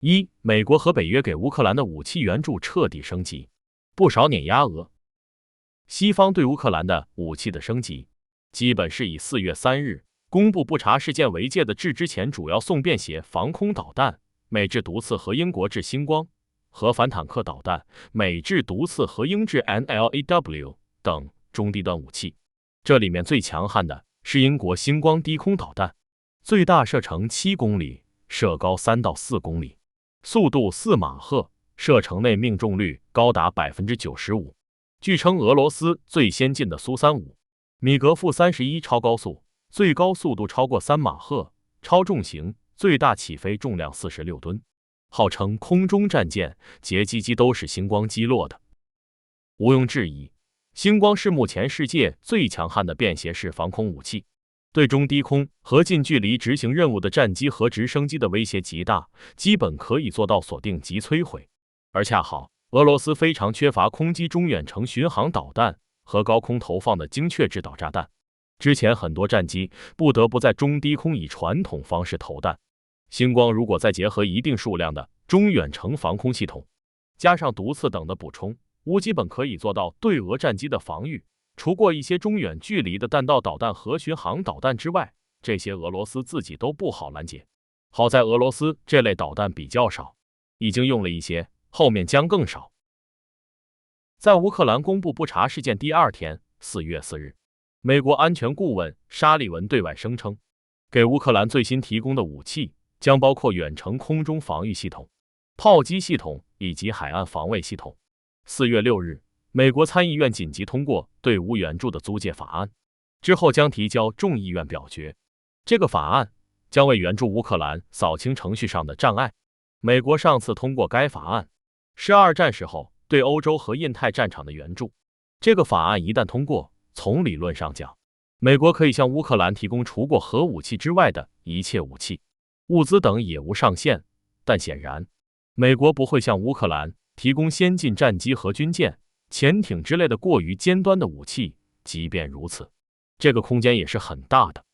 一、美国和北约给乌克兰的武器援助彻底升级，不少碾压俄。西方对乌克兰的武器的升级，基本是以4月3日公布不查事件为界的制之前主要送便携防空导弹、美制毒刺和英国制星光和反坦克导弹、美制毒刺和英制 NLAW 等中低端武器。这里面最强悍的是英国星光低空导弹，最大射程7公里，射高3到4公里，速度4马赫，射程内命中率高达 95%。据称俄罗斯最先进的苏35米格负31超高速，最高速度超过3马赫，超重型，最大起飞重量46吨，号称空中战舰，截击机都是星光击落的。毋庸置疑，星光是目前世界最强悍的便携式防空武器，对中低空和近距离执行任务的战机和直升机的威胁极大，基本可以做到锁定及摧毁。而恰好俄罗斯非常缺乏空击中远程巡航导弹和高空投放的精确制导炸弹，之前很多战机不得不在中低空以传统方式投弹。星光如果再结合一定数量的中远程防空系统，加上毒刺等的补充，乌基本可以做到对俄战机的防御。除过一些中远距离的弹道导弹和巡航导弹之外，这些俄罗斯自己都不好拦截。好在俄罗斯这类导弹比较少，已经用了一些，后面将更少。在乌克兰公布不查事件第2天，4月4日，美国安全顾问沙利文对外声称，给乌克兰最新提供的武器将包括远程空中防御系统、炮击系统以及海岸防卫系统。4月6日，美国参议院紧急通过对乌援助的租借法案，之后将提交众议院表决。这个法案将为援助乌克兰扫清程序上的障碍。美国上次通过该法案是2战时候对欧洲和印太战场的援助。这个法案一旦通过，从理论上讲，美国可以向乌克兰提供除过核武器之外的一切武器、物资等也无上限。但显然，美国不会向乌克兰提供先进战机和军舰、潜艇之类的过于尖端的武器。即便如此，这个空间也是很大的，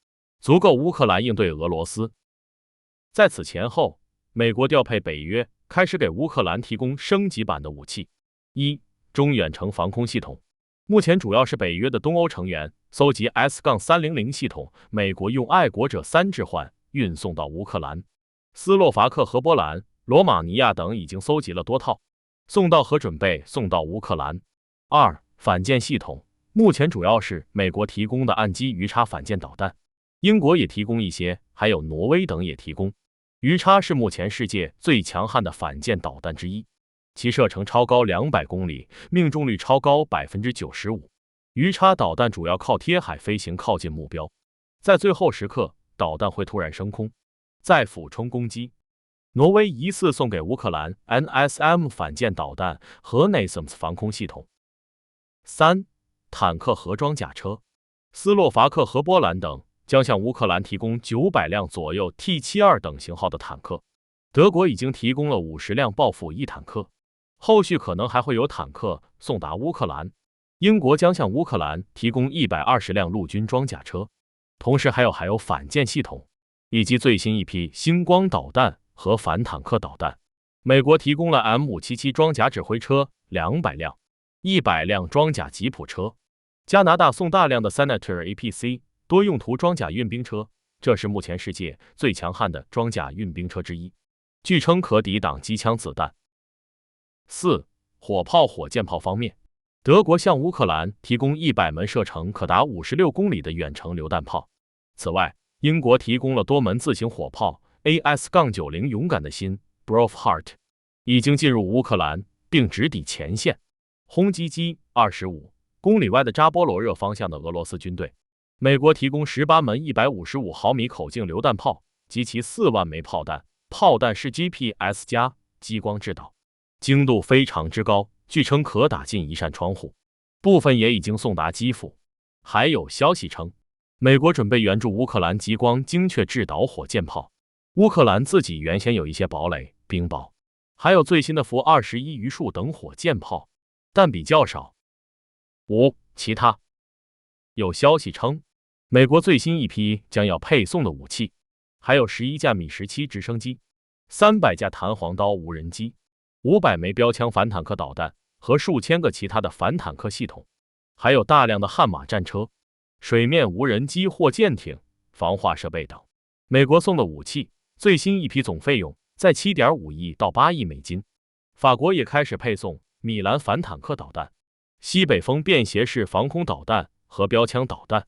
足够乌克兰应对俄罗斯。在此前后，美国调配北约，开始给乌克兰提供升级版的武器。1. 中远程防空系统，目前主要是北约的东欧成员搜集 S-300 系统，美国用爱国者3置换运送到乌克兰。斯洛伐克和波兰、罗马尼亚等已经搜集了多套，送到和准备送到乌克兰。2. 反舰系统，目前主要是美国提供的岸基鱼叉反舰导弹，英国也提供一些，还有挪威等也提供。鱼叉是目前世界最强悍的反舰导弹之一，其射程超高200公里，命中率超高 95%。鱼叉导弹主要靠贴海飞行靠近目标，在最后时刻，导弹会突然升空，再俯冲攻击。挪威疑似送给乌克兰 NSM 反舰导弹和 NASAMS 防空系统。3. 坦克和装甲车，斯洛伐克和波兰等将向乌克兰提供900辆左右 T-72 等型号的坦克，德国已经提供了50辆豹虎1坦克，后续可能还会有坦克送达乌克兰。英国将向乌克兰提供120辆陆军装甲车，同时还有反舰系统，以及最新一批星光导弹和反坦克导弹。美国提供了 M577 装甲指挥车200辆，100辆装甲吉普车。加拿大送大量的 Senator APC 多用途装甲运兵车，这是目前世界最强悍的装甲运兵车之一，据称可抵挡机枪子弹。4. 火炮火箭炮方面，德国向乌克兰提供100门射程可达56公里的远程榴弹炮。此外，英国提供了多门自行火炮 AS-90 勇敢的心 Braveheart 已经进入乌克兰并直抵前线，轰击机25公里外的扎波罗热方向的俄罗斯军队。美国提供18门155毫米口径榴弹炮及其4万枚炮弹，炮弹是 GPS 加激光制导，精度非常之高，据称可打进一扇窗户，部分也已经送达基辅。还有消息称，美国准备援助乌克兰激光精确制导火箭炮。乌克兰自己原先有一些堡垒、冰雹，还有最新的福21榆树等火箭炮，但比较少。5. 其他，有消息称，美国最新一批将要配送的武器，还有11架米17直升机、300架弹簧刀无人机、500枚标枪反坦克导弹和数千个其他的反坦克系统，还有大量的悍马战车、水面无人机或舰艇、防化设备等。美国送的武器最新一批总费用在7.5亿到8亿美金。法国也开始配送米兰反坦克导弹、西北风便携式防空导弹和标枪导弹。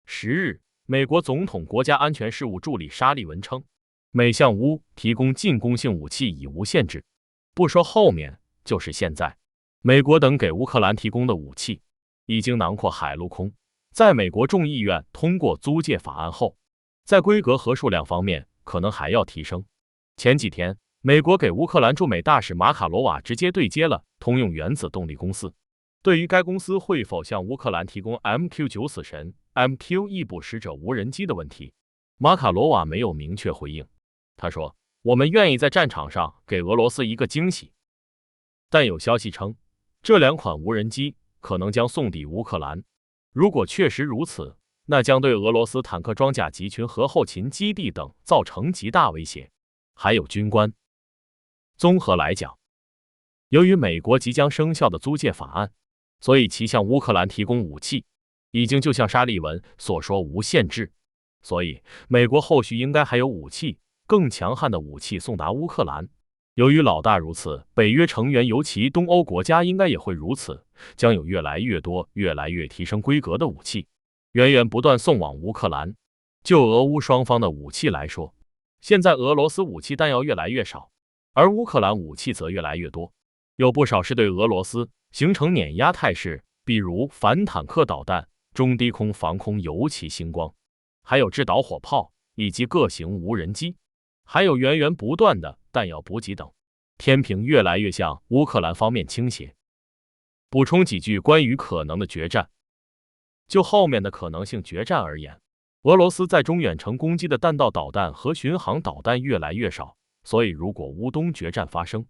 10日，美国总统国家安全事务助理沙利文称，美向乌提供进攻性武器已无限制。不说后面，就是现在，美国等给乌克兰提供的武器已经囊括海陆空。在美国众议院通过租借法案后，在规格和数量方面可能还要提升。前几天，美国给乌克兰驻美大使马卡罗瓦直接对接了通用原子动力公司。对于该公司会否向乌克兰提供 MQ-9 死神、MQ 异步使者无人机的问题，马卡罗瓦没有明确回应。他说，我们愿意在战场上给俄罗斯一个惊喜。但有消息称，这2款无人机可能将送抵乌克兰。如果确实如此，那将对俄罗斯坦克装甲集群和后勤基地等造成极大威胁。还有军官。综合来讲，由于美国即将生效的租借法案，所以其向乌克兰提供武器已经就像沙利文所说无限制。所以美国后续应该还有武器，更强悍的武器送达乌克兰。由于老大如此，北约成员尤其东欧国家应该也会如此，将有越来越多、越来越提升规格的武器源源不断送往乌克兰。就俄乌双方的武器来说，现在俄罗斯武器弹药越来越少，而乌克兰武器则越来越多，有不少是对俄罗斯形成碾压态势，比如反坦克导弹、中低空防空尤其星光，还有制导火炮以及各型无人机，还有源源不断的弹药补给等。天平越来越向乌克兰方面倾斜。补充几句关于可能的决战。就后面的可能性决战而言，俄罗斯在中远程攻击的弹道导弹和巡航导弹越来越少，所以如果乌东决战发生，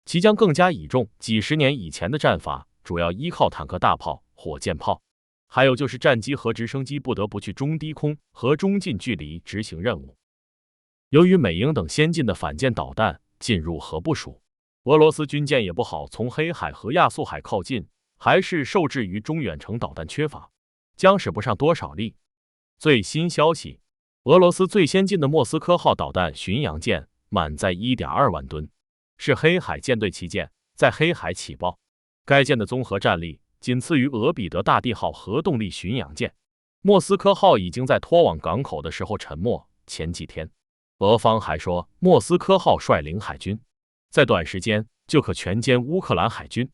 其将更加倚重几十年以前的战法，主要依靠坦克大炮、火箭炮，还有就是战机和直升机不得不去中低空和中近距离执行任务。由于美英等先进的反舰导弹进入核部署，俄罗斯军舰也不好从黑海和亚速海靠近，还是受制于中远程导弹缺乏，将使不上多少力。最新消息，俄罗斯最先进的莫斯科号导弹巡洋舰满载 1.2 万吨，是黑海舰队旗舰，在黑海起爆。该舰的综合战力仅次于俄彼得大帝号核动力巡洋舰。莫斯科号已经在拖往港口的时候沉没。前几天，俄方还说莫斯科号率领海军在短时间就可全歼乌克兰海军。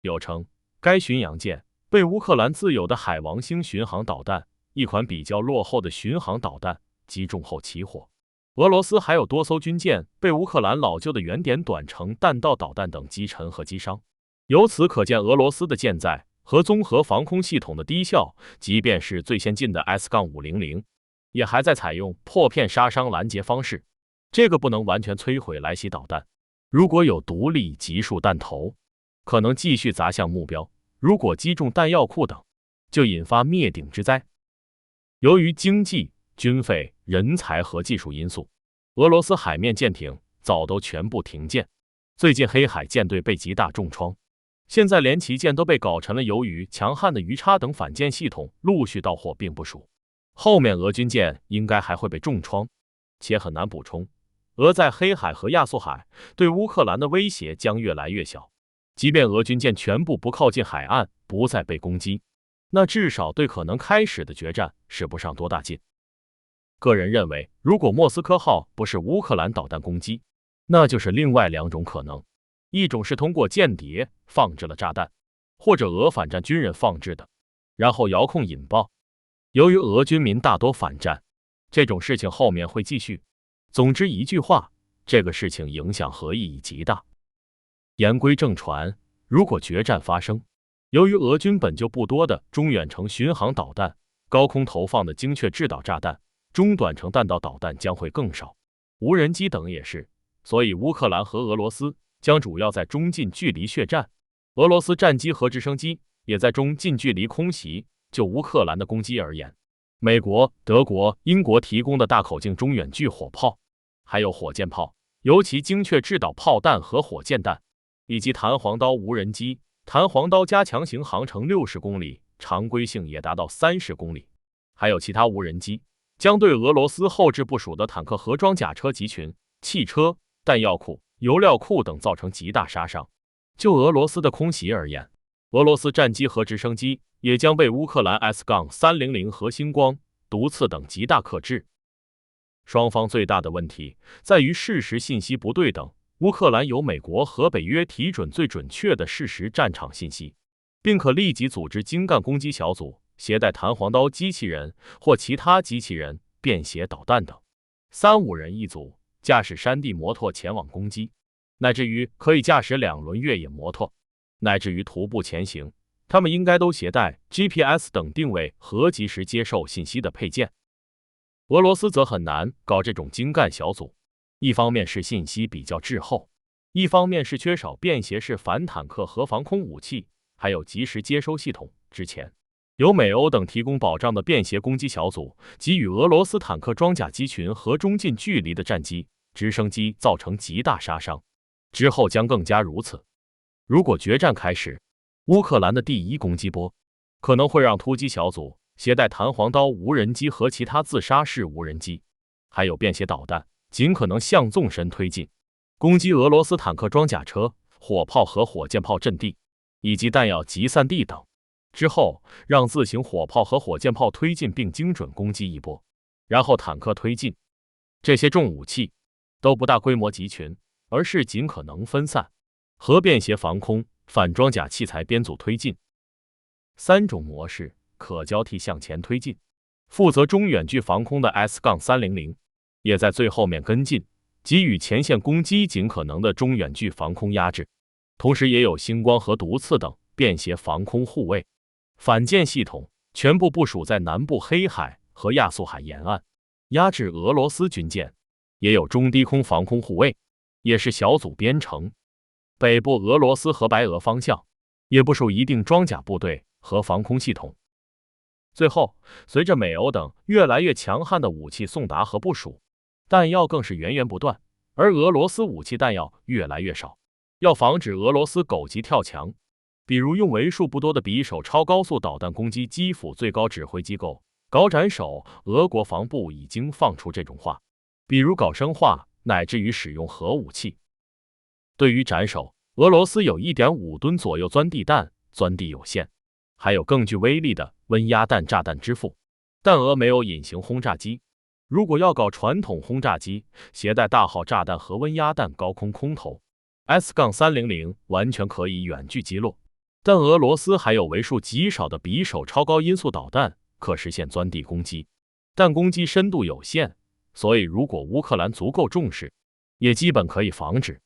有称，该巡洋舰被乌克兰自有的海王星巡航导弹，一款比较落后的巡航导弹击中后起火。俄罗斯还有多艘军舰被乌克兰老旧的原点短程弹道导弹等击沉和击伤。由此可见，俄罗斯的舰载和综合防空系统的低效，即便是最先进的 S-500， 也还在采用破片杀伤拦截方式，这个不能完全摧毁来袭导弹。如果有独立集束弹头，可能继续砸向目标，如果击中弹药库等，就引发灭顶之灾。由于经济、军费、人才和技术因素，俄罗斯海面舰艇早都全部停建。最近黑海舰队被极大重创，现在连旗舰都被搞沉了。由于强悍的鱼叉等反舰系统陆续到货并部署，后面俄军舰应该还会被重创，且很难补充。俄在黑海和亚速海对乌克兰的威胁将越来越小，即便俄军舰全部不靠近海岸，不再被攻击，那至少对可能开始的决战使不上多大劲。个人认为，如果莫斯科号不是乌克兰导弹攻击，那就是另外2种可能，一种是通过间谍放置了炸弹，或者俄反战军人放置的，然后遥控引爆。由于俄军民大多反战，这种事情后面会继续。总之一句话，这个事情影响和意义极大。言归正传，如果决战发生，由于俄军本就不多的中远程巡航导弹、高空投放的精确制导炸弹、中短程弹道导弹将会更少，无人机等也是，所以乌克兰和俄罗斯将主要在中近距离血战。俄罗斯战机和直升机也在中近距离空袭。就乌克兰的攻击而言，美国、德国、英国提供的大口径中远距火炮，还有火箭炮，尤其精确制导炮弹和火箭弹，以及弹簧刀无人机。弹簧刀加强型航程60公里，常规性也达到30公里。还有其他无人机，将对俄罗斯后置部署的坦克和装甲车集群、汽车、弹药库、油料库等造成极大杀伤。就俄罗斯的空袭而言，俄罗斯战机和直升机也将被乌克兰 S-300和星光、毒刺等极大克制。双方最大的问题在于事实信息不对等。乌克兰由美国和北约提准最准确的事实战场信息，并可立即组织精干攻击小组，携带弹簧刀机器人或其他机器人、便携导弹等，3-5人一组，驾驶山地摩托前往攻击，乃至于可以驾驶2轮越野摩托，乃至于徒步前行。他们应该都携带 GPS 等定位和及时接受信息的配件。俄罗斯则很难搞这种精干小组，一方面是信息比较滞后，一方面是缺少便携式反坦克和防空武器，还有即时接收系统。之前由美欧等提供保障的便携攻击小组，给予俄罗斯坦克装甲机群和中近距离的战机、直升机造成极大杀伤，之后将更加如此。如果决战开始，乌克兰的第一攻击波可能会让突击小组携带弹簧刀无人机和其他自杀式无人机，还有便携导弹，尽可能向纵深推进，攻击俄罗斯坦克装甲车、火炮和火箭炮阵地，以及弹药集散地等。之后，让自行火炮和火箭炮推进并精准攻击一波，然后坦克推进。这些重武器都不大规模集群，而是尽可能分散，和便携防空、反装甲器材编组推进。3种模式可交替向前推进。负责中远距防空的 S-300也在最后面跟进，给予前线攻击尽可能的中远距防空压制，同时也有星光和毒刺等便携防空护卫。反舰系统全部部署在南部黑海和亚速海沿岸，压制俄罗斯军舰，也有中低空防空护卫，也是小组编成。北部俄罗斯和白俄方向也部署一定装甲部队和防空系统。最后，随着美欧等越来越强悍的武器送达和部署，弹药更是源源不断，而俄罗斯武器弹药越来越少。要防止俄罗斯狗急跳墙，比如用为数不多的匕首超高速导弹攻击基辅最高指挥机构，搞斩首，俄国防部已经放出这种话，比如搞生化，乃至于使用核武器。对于斩首，俄罗斯有 1.5 吨左右钻地弹，钻地有限，还有更具威力的温压弹炸弹之父。但俄没有隐形轰炸机，如果要搞传统轰炸机，携带大号炸弹和温压弹高空空投， S-300完全可以远距击落。但俄罗斯还有为数极少的匕首超高音速导弹可实现钻地攻击，但攻击深度有限，所以如果乌克兰足够重视，也基本可以防止。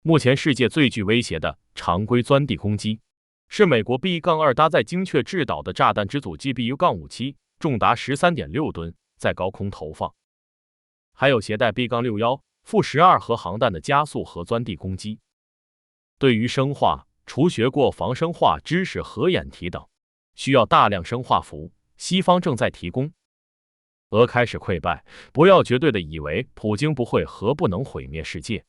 目前世界最具威胁的常规钻地攻击是美国 B-2 搭载精确制导的炸弹之组 GBU-57， 重达 13.6 吨，在高空投放，还有携带 B-61、-12核航弹的加速和钻地攻击。对于生化，除学过防生化知识和掩体等，需要大量生化服，西方正在提供。俄开始溃败，不要绝对的以为普京不会和不能毁灭世界。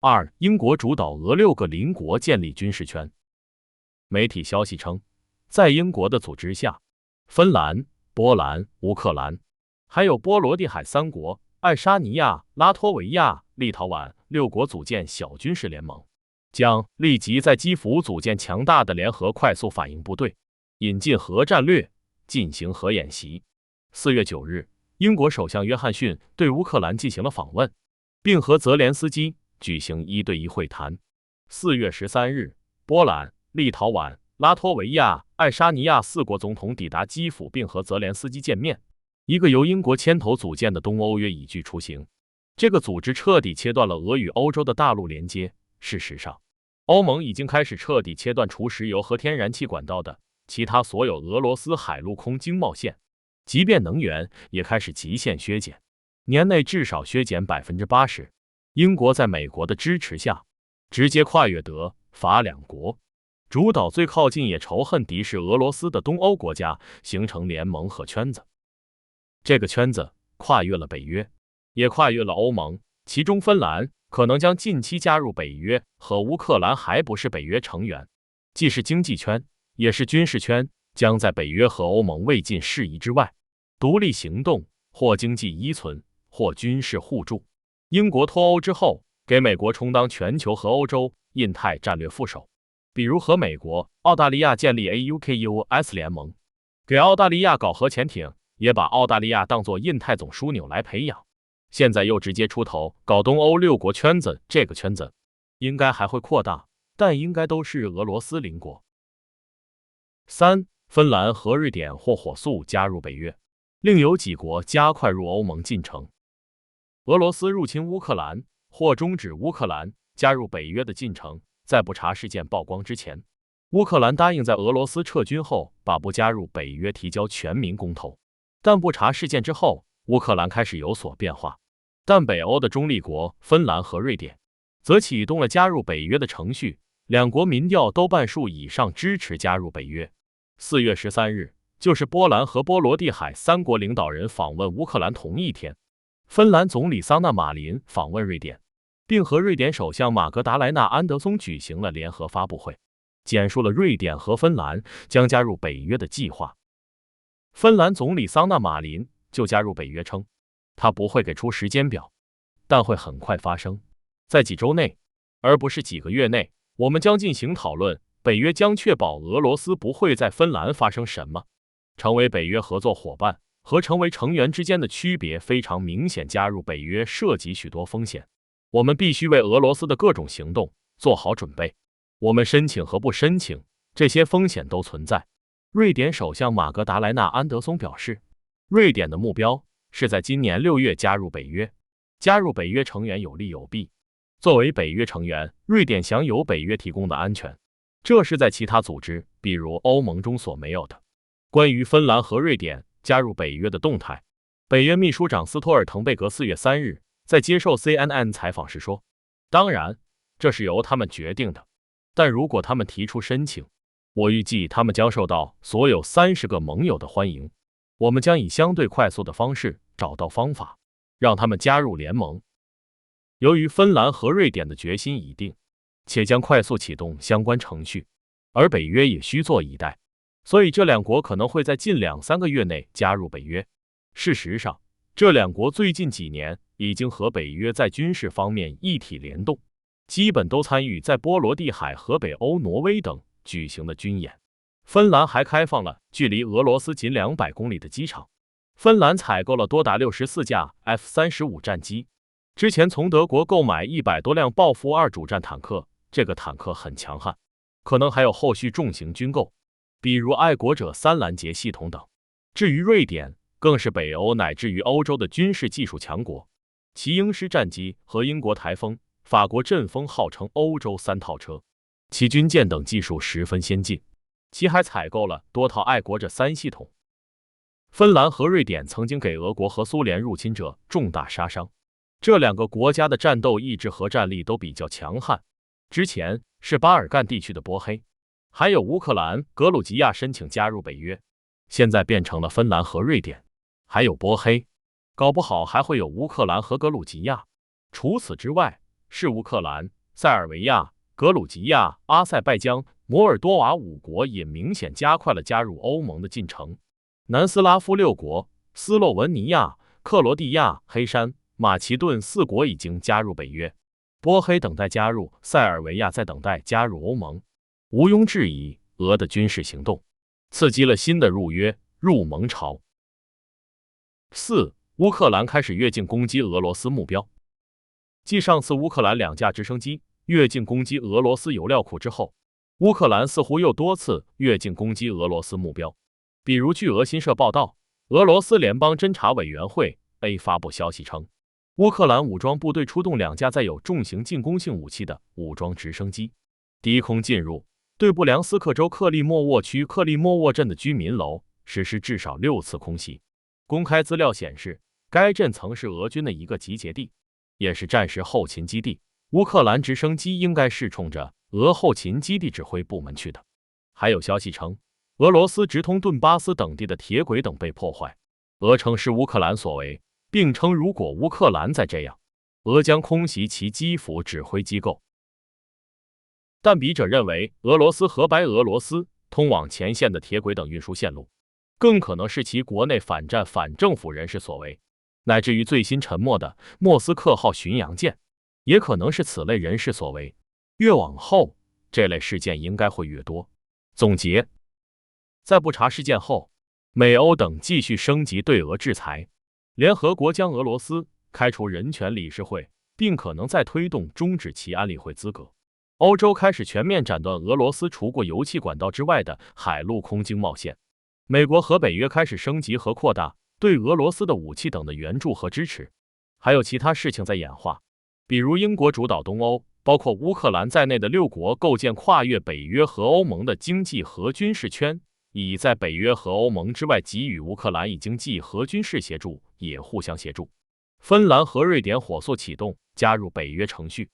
2. 英国主导俄6个邻国建立军事圈。媒体消息称，在英国的组织下，芬兰、波兰、乌克兰，还有波罗的海3国、爱沙尼亚、拉脱维亚、立陶宛6国组建小军事联盟，将立即在基辅组建强大的联合快速反应部队，引进核战略，进行核演习。4月9日，英国首相约翰逊对乌克兰进行了访问，并和泽连斯基举行1对1会谈。4月13日，波兰、立陶宛、拉脱维亚、爱沙尼亚4国总统抵达基辅，并和泽连斯基见面。一个由英国牵头组建的东欧约已具雏形。这个组织彻底切断了俄与欧洲的大陆连接。事实上，欧盟已经开始彻底切断除石油和天然气管道的其他所有俄罗斯海陆空经贸线，即便能源也开始极限削减，年内至少削减 80%。英国在美国的支持下，直接跨越德法2国，主导最靠近也仇恨敌视俄罗斯的东欧国家，形成联盟和圈子。这个圈子跨越了北约，也跨越了欧盟，其中芬兰可能将近期加入北约，和乌克兰还不是北约成员，既是经济圈，也是军事圈，将在北约和欧盟未尽事宜之外，独立行动，或经济依存，或军事互助。英国脱欧之后，给美国充当全球和欧洲、印太战略副手，比如和美国、澳大利亚建立 AUKUS 联盟，给澳大利亚搞核潜艇，也把澳大利亚当作印太总枢纽来培养。现在又直接出头搞东欧6国圈子，这个圈子应该还会扩大，但应该都是俄罗斯邻国。3. 芬兰和瑞典或火速加入北约，另有几国加快入欧盟进程。俄罗斯入侵乌克兰或终止乌克兰加入北约的进程，在不查事件曝光之前，乌克兰答应在俄罗斯撤军后把不加入北约提交全民公投，但不查事件之后，乌克兰开始有所变化。但北欧的中立国芬兰和瑞典则启动了加入北约的程序，两国民调都半数以上支持加入北约。4月13日，就是波兰和波罗的海3国领导人访问乌克兰同一天，芬兰总理桑纳马林访问瑞典，并和瑞典首相马格达莱纳安德松举行了联合发布会，简述了瑞典和芬兰将加入北约的计划。芬兰总理桑纳马林就加入北约称，他不会给出时间表，但会很快发生，在几周内，而不是几个月内，我们将进行讨论，北约将确保俄罗斯不会在芬兰发生什么。成为北约合作伙伴和成为成员之间的区别非常明显，加入北约涉及许多风险，我们必须为俄罗斯的各种行动做好准备。我们申请和不申请，这些风险都存在。瑞典首相马格达莱纳安德松表示，瑞典的目标是在今年6月加入北约。加入北约成员有利有弊。作为北约成员，瑞典享有北约提供的安全，这是在其他组织，比如欧盟中所没有的。关于芬兰和瑞典加入北约的动态，北约秘书长斯托尔滕贝格4月3日在接受 CNN 采访时说，当然，这是由他们决定的，但如果他们提出申请，我预计他们将受到所有30个盟友的欢迎。我们将以相对快速的方式找到方法，让他们加入联盟。由于芬兰和瑞典的决心已定，且将快速启动相关程序，而北约也需坐以待，所以这两国可能会在近2-3个月内加入北约。事实上，这两国最近几年已经和北约在军事方面一体联动，基本都参与在波罗的海和北欧挪威等举行的军演。芬兰还开放了距离俄罗斯仅200公里的机场。芬兰采购了多达64架 F-35战机，之前从德国购买100多辆豹夫2主战坦克，这个坦克很强悍，可能还有后续重型军购，比如爱国者3拦截系统等。至于瑞典，更是北欧乃至于欧洲的军事技术强国，其鹰狮战机和英国台风、法国阵风号称欧洲3套车，其军舰等技术十分先进，其还采购了多套爱国者3系统。芬兰和瑞典曾经给俄国和苏联入侵者重大杀伤，这两个国家的战斗意志和战力都比较强悍。之前是巴尔干地区的波黑，还有乌克兰、格鲁吉亚申请加入北约，现在变成了芬兰和瑞典，还有波黑，搞不好还会有乌克兰和格鲁吉亚。除此之外，是乌克兰、塞尔维亚、格鲁吉亚、阿塞拜疆、摩尔多瓦5国也明显加快了加入欧盟的进程。南斯拉夫6国、斯洛文尼亚、克罗地亚、黑山、马其顿4国已经加入北约，波黑等待加入，塞尔维亚在等待加入欧盟。毋庸置疑，俄的军事行动刺激了新的入约、入盟潮。4. 乌克兰开始越境攻击俄罗斯目标。继上次乌克兰2架直升机越境攻击俄罗斯油料库之后，乌克兰似乎又多次越境攻击俄罗斯目标。比如据俄新社报道，俄罗斯联邦侦察委员会 A 发布消息称，乌克兰武装部队出动2架载有重型进攻性武器的武装直升机，低空进入对布良斯克州克利莫沃区克利莫沃镇的居民楼实施至少6次空袭。公开资料显示，该镇曾是俄军的一个集结地，也是战时后勤基地。乌克兰直升机应该是冲着俄后勤基地指挥部门去的。还有消息称，俄罗斯直通顿巴斯等地的铁轨等被破坏，俄称是乌克兰所为，并称如果乌克兰再这样，俄将空袭其基辅指挥机构。但笔者认为，俄罗斯和白俄罗斯通往前线的铁轨等运输线路，更可能是其国内反战反政府人士所为，乃至于最新沉没的莫斯科号巡洋舰，也可能是此类人士所为。越往后，这类事件应该会越多。总结，在布查事件后，美欧等继续升级对俄制裁，联合国将俄罗斯开除人权理事会，并可能再推动终止其安理会资格。欧洲开始全面斩断俄罗斯除过油气管道之外的海陆空经贸线。美国和北约开始升级和扩大对俄罗斯的武器等的援助和支持。还有其他事情在演化，比如英国主导东欧，包括乌克兰在内的6国构建跨越北约和欧盟的经济和军事圈，以在北约和欧盟之外给予乌克兰以经济和军事协助，也互相协助。芬兰和瑞典火速启动加入北约程序，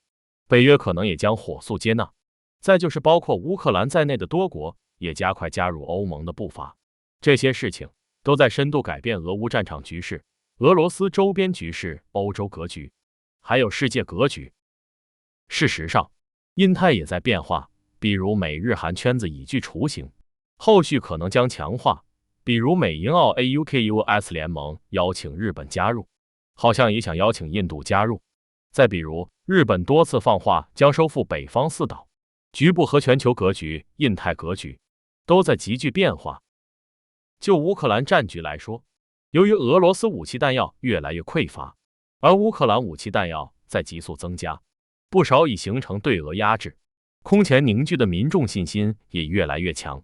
北约可能也将火速接纳。再就是包括乌克兰在内的多国也加快加入欧盟的步伐。这些事情都在深度改变俄乌战场局势、俄罗斯周边局势、欧洲格局，还有世界格局。事实上，印太也在变化，比如美日韩圈子已具雏形，后续可能将强化，比如美英澳 AUKUS 联盟邀请日本加入，好像也想邀请印度加入。再比如，日本多次放话将收复北方四岛，局部和全球格局、印太格局都在急剧变化。就乌克兰战局来说，由于俄罗斯武器弹药越来越匮乏，而乌克兰武器弹药在急速增加，不少已形成对俄压制，空前凝聚的民众信心也越来越强，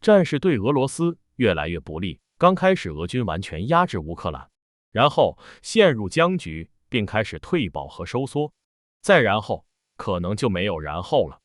战事对俄罗斯越来越不利。刚开始俄军完全压制乌克兰，然后陷入僵局，并开始退保和收缩，再然后可能就没有然后了。